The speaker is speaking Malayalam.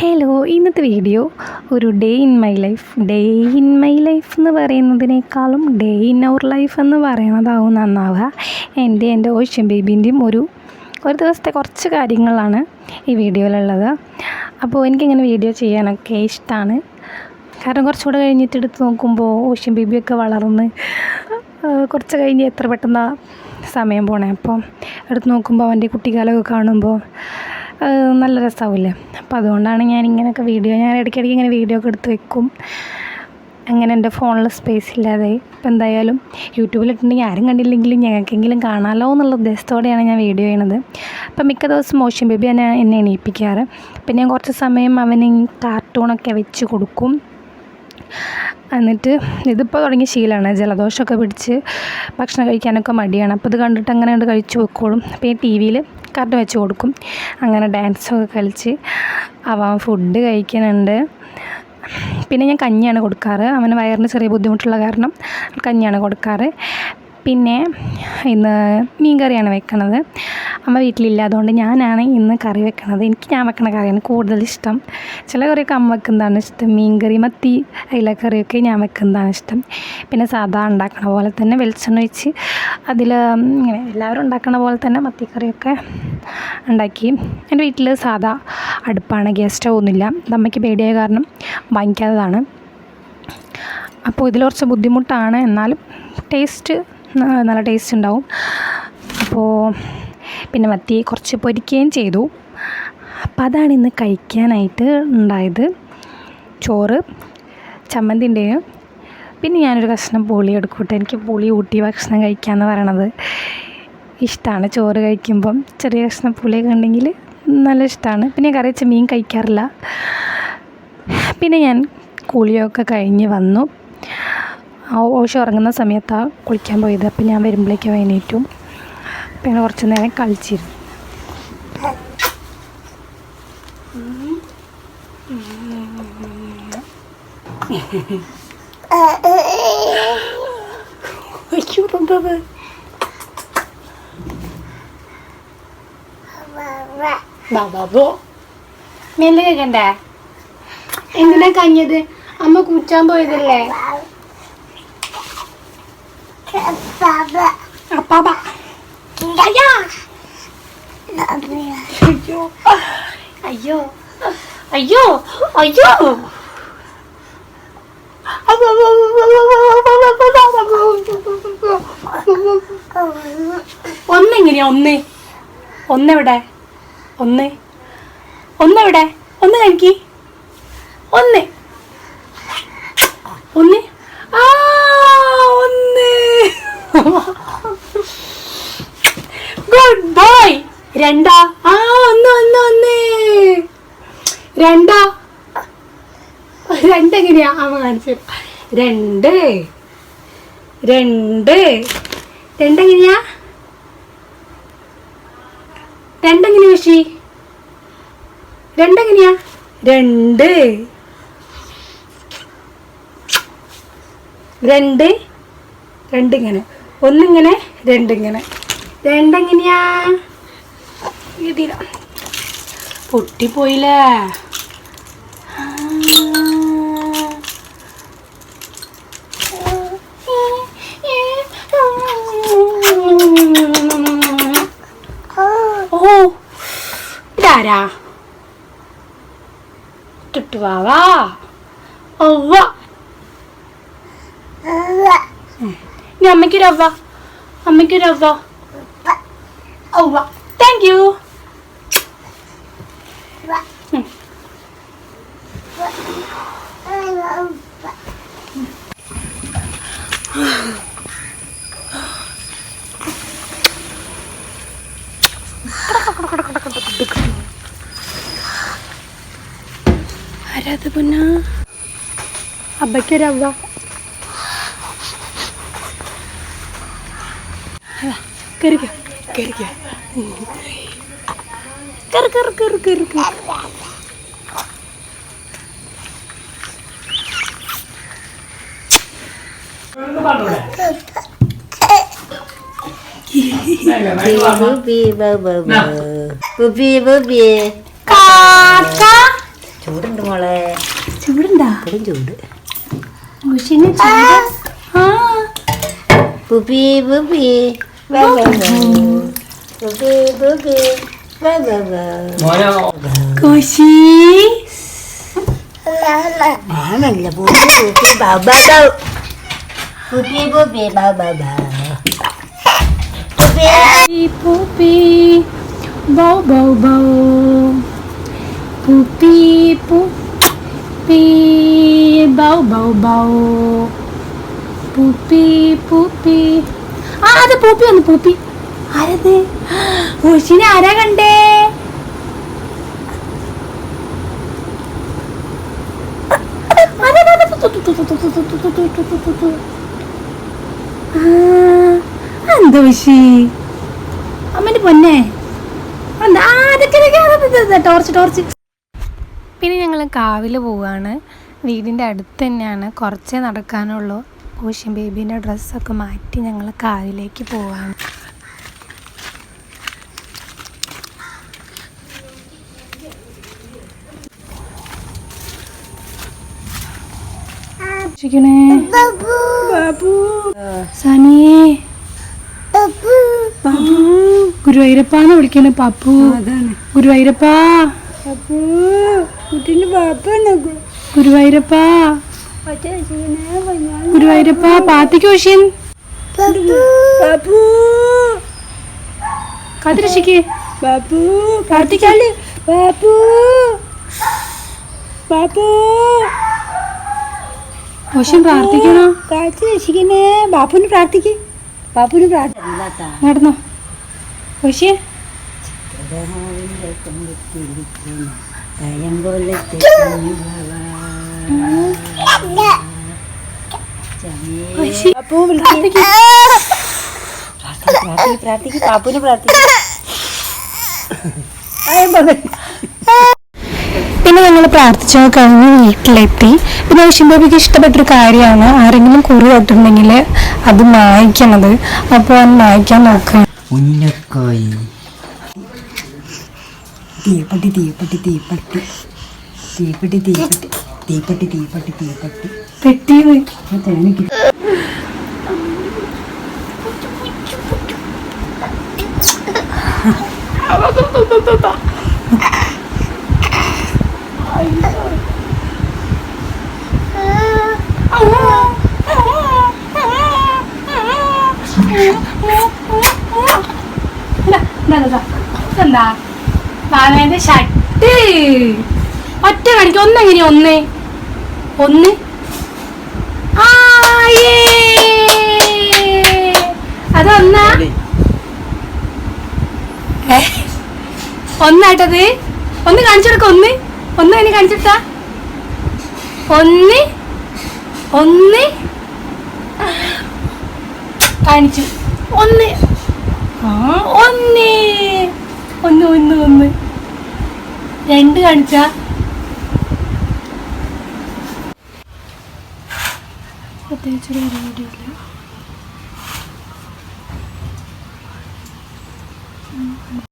ഹലോ, ഇന്നത്തെ വീഡിയോ ഒരു ഡേ ഇൻ മൈ ലൈഫ് എന്ന് പറയുന്നതിനേക്കാളും ഡേ ഇൻ അവർ ലൈഫ് എന്ന് പറയുന്നതാവും നന്നാവുക. എൻ്റെ ഓഷ്യൻ ബേബീൻ്റെയും ഒരു ദിവസത്തെ കുറച്ച് കാര്യങ്ങളാണ് ഈ വീഡിയോയിലുള്ളത്. അപ്പോൾ എനിക്കിങ്ങനെ വീഡിയോ ചെയ്യാനൊക്കെ ഇഷ്ടമാണ്. കാരണം കുറച്ചുകൂടെ കഴിഞ്ഞിട്ട് എടുത്ത് നോക്കുമ്പോൾ ഓഷ്യൻ ബേബിയൊക്കെ വളർന്ന് കുറച്ച് കഴിഞ്ഞ് എത്ര പെട്ടെന്ന് സമയം പോണേ. അപ്പോൾ എടുത്ത് നോക്കുമ്പോൾ അവൻ്റെ കുട്ടിക്കാലമൊക്കെ കാണുമ്പോൾ നല്ല രസമാവില്ലേ. അപ്പോൾ അതുകൊണ്ടാണ് ഞാൻ ഇടയ്ക്കിടയ്ക്ക് ഇങ്ങനെ വീഡിയോ ഒക്കെ എടുത്ത് വെക്കും. അങ്ങനെ എൻ്റെ ഫോണിൽ സ്പേസ് ഇല്ലാതെ ഇപ്പോൾ എന്തായാലും യൂട്യൂബിലിട്ടുണ്ടെങ്കിൽ ആരും കണ്ടില്ലെങ്കിലും ഞങ്ങൾക്കെങ്കിലും കാണാമല്ലോ എന്നുള്ള ഉദ്ദേശത്തോടെയാണ് ഞാൻ വീഡിയോ ചെയ്യണത്. അപ്പം മിക്ക ദിവസം മോഷൻ ബേബി എന്നെ എണീപ്പിക്കാറ്. പിന്നെ ഞാൻ കുറച്ച് സമയം അവന് കാർട്ടൂണൊക്കെ വെച്ച് കൊടുക്കും. എന്നിട്ട് ഇതിപ്പോൾ തുടങ്ങിയ ശീലമാണ്. ജലദോഷമൊക്കെ പിടിച്ച് ഭക്ഷണം കഴിക്കാനൊക്കെ മടിയാണ്. അപ്പോൾ ഇത് കണ്ടിട്ട് അങ്ങനെ കഴിച്ചു വെക്കോളും. അപ്പോൾ ഈ ടി വിയിൽ കാർട്ടൂൺ വെച്ച് കൊടുക്കും. അങ്ങനെ ഡാൻസൊക്കെ കളിച്ച് അവൻ ഫുഡ് കഴിക്കുന്നുണ്ട്. പിന്നെ ഞാൻ കഞ്ഞിയാണ് കൊടുക്കാറ്. അവന് വയറിന് ചെറിയ ബുദ്ധിമുട്ടുള്ള കാരണം കഞ്ഞിയാണ് കൊടുക്കാറ്. പിന്നെ ഇന്ന് മീൻ കറിയാണ് വെക്കണത്. അമ്മ വീട്ടിലില്ല, അതുകൊണ്ട് ഞാനാണ് ഇന്ന് കറി വെക്കണത്. ഞാൻ വെക്കണ കറിയാണ് കൂടുതലിഷ്ടം. ചില കറിയൊക്കെ അമ്മ വെക്കുന്നതാണ് ഇഷ്ടം. മീൻ കറി, മത്തി, അയിലക്കറിയൊക്കെ ഞാൻ വെക്കുന്നതാണ് ഇഷ്ടം. പിന്നെ സാധാ ഉണ്ടാക്കണ പോലെ തന്നെ വെളിച്ചെണ്ണ ഒഴിച്ച് അതിൽ ഇങ്ങനെ എല്ലാവരും ഉണ്ടാക്കണ പോലെ തന്നെ മത്തിക്കറിയൊക്കെ ഉണ്ടാക്കി. എൻ്റെ വീട്ടിൽ സാധാ അടുപ്പാണ്, ഗ്യാസ് സ്റ്റൗ ഒന്നുമില്ല. അമ്മയ്ക്ക് പേടിയായ കാരണം വാങ്ങിക്കാത്തതാണ്. അപ്പോൾ ഇതിൽ കുറച്ച് ബുദ്ധിമുട്ടാണ്, എന്നാലും നല്ല ടേസ്റ്റ് ഉണ്ടാവും. അപ്പോൾ പിന്നെ മത്തി കുറച്ച് പൊരിക്കുകയും ചെയ്തു. അപ്പോൾ അതാണ് ഇന്ന് കഴിക്കാനായിട്ട് ഉണ്ടായത്. ചോറ്, ചമ്മന്തി ഉണ്ടായിരുന്നു. പിന്നെ ഞാനൊരു കഷ്ണം പുളി എടുക്കൂട്ടെ. എനിക്ക് പുളി കൂട്ടി ഭക്ഷണം കഴിക്കാമെന്ന് പറയണത് ഇഷ്ടമാണ്. ചോറ് കഴിക്കുമ്പം ചെറിയ കഷ്ണം പുളിയൊക്കെ ഉണ്ടെങ്കിൽ നല്ല ഇഷ്ടമാണ്. പിന്നെ കറി വെച്ച മീൻ കഴിക്കാറില്ല. പിന്നെ ഞാൻ കുളിയൊക്കെ കഴിഞ്ഞ് വന്നു. ഓഷ ഉറങ്ങുന്ന സമയത്താണ് കുളിക്കാൻ പോയത്. അപ്പം ഞാൻ വരുമ്പോഴേക്കും എണീറ്റും. പിന്നെ കുറച്ച് നേരം കളിച്ചിരുന്നു. മെല്ലെ കേൾക്കണ്ടേ? എന്തിനാ കഞ്ഞത്? അമ്മ കൂച്ചാൻ പോയതല്ലേ? അപ്പാ അയ്യോ അയ്യോ അയ്യോ ഒന്നെങ്ങനെയാ? ഒന്നെവിടെ? ഒന്നെവിടെ? ഒന്ന് കാണിക്ക്. ഒന്ന് ഗുഡ് ബോയ്. രണ്ടാ? ഒന്ന് രണ്ടെങ്ങനെയാ? അമ്മ കാണിച്ചു. രണ്ടെങ്ങനെയാ? രണ്ടെങ്ങനെയാ പക്ഷി? രണ്ടെങ്ങനെയാ? രണ്ടിങ്ങനെ, ഒന്നിങ്ങനെ, രണ്ടിങ്ങനെ. രണ്ടെങ്ങനെയാ? ഇതില പൊട്ടിപ്പോയില്ലേ? ഓ, ഇതാരാ? ടുട്ടുവാവാ. ഒവ്വ. ഇനി അമ്മയ്ക്കൊരവ്വ. ഒവ്വ. Thank you. ആരാത് പൊന്ന? അബ്ബയ്ക്കൊരവ്വ. കയറിക്കോ. Bubi. Kakak. ഇപ്പോഴും ചൂട്. പുപ്പി പുപ്പി കുശി ഞാനല്ല പുപ്പി പുപ്പി Baba പുപ്പി പുപ്പി Baba puppy, bow bow bow, puppy puppy, bow bow bow, puppy puppy. അത് പൂപ്പി വന്നു പൂപ്പി. ആരത്? ഉഷിനെ ആരാ കണ്ടേ? എന്താ ഉഷി അമ്മേന്റെ പൊന്നെ എന്താ ടോർച്ച്. പിന്നെ ഞങ്ങൾ കാവിൽ പോവുകയാണ്. വീടിൻ്റെ അടുത്ത് തന്നെയാണ്, കുറച്ചേ നടക്കാനുള്ളൂ. ഓഷ്യൻ ബേബീൻ്റെ ഡ്രസ്സൊക്കെ മാറ്റി ഞങ്ങൾ കാവിലേക്ക് പോവാണ്. സനിയേ ഗുരുവായൂരപ്പാന്ന് വിളിക്കണേ പാപ്പു. ഗുരുവായൂരപ്പാ ഗുരുവായൂരപ്പാ ഗുരുവായൂരപ്പാ പാത്തിക്കോഷ്യൻ കാത്തിരക്ഷിക്ക് ബാപ്പു പ്രാർത്ഥിക്കാല് ബാപ്പു ബാപ്പു ഓഷ്യൻ പ്രാർത്ഥിക്കണോ? കാത്തിരക്ഷിക്കണേ ബാപ്പുന് പ്രാർത്ഥിക്ക്. ബാപ്പുന് നടന്നോ ഓഷ്യൻ? പിന്നെ ഞങ്ങൾ പ്രാർത്ഥിച്ചോ കഴിഞ്ഞ് വീട്ടിലെത്തി. പിന്നെ ഓഷ്യൻ ബേബിക്ക് ഇഷ്ടപ്പെട്ടൊരു കാര്യമാണ് ആരെങ്കിലും കുറി തൊട്ടുണ്ടെങ്കിൽ അത് മായ്ക്കണത്. അപ്പോൾ അത് മായ്ക്കാൻ നോക്കുക. തീപ്പെട്ടി തീപ്പെട്ടി തീപ്പെട്ടി തീപ്പെട്ടി തീപ്പെട്ടി തീപ്പെട്ടി തീപ്പെട്ടി തീപ്പെട്ടി പെട്ടി എന്താ ബാലേന്റെ ഷർട്ട് ഒറ്റ കാണിക്ക ഒന്നെങ്ങനെ ഒന്ന് അതൊന്നാ ഒന്നായിട്ടത് ഒന്ന് കാണിച്ചെടുക്ക ഒന്ന് അതിന് കാണിച്ചെടുത്താ ഒന്ന് കാണിച്ചു ഒന്ന് രണ്ട് കാണിച്ച പ്രത്യേകിച്ചൊരു പരിപാടിയില്ല.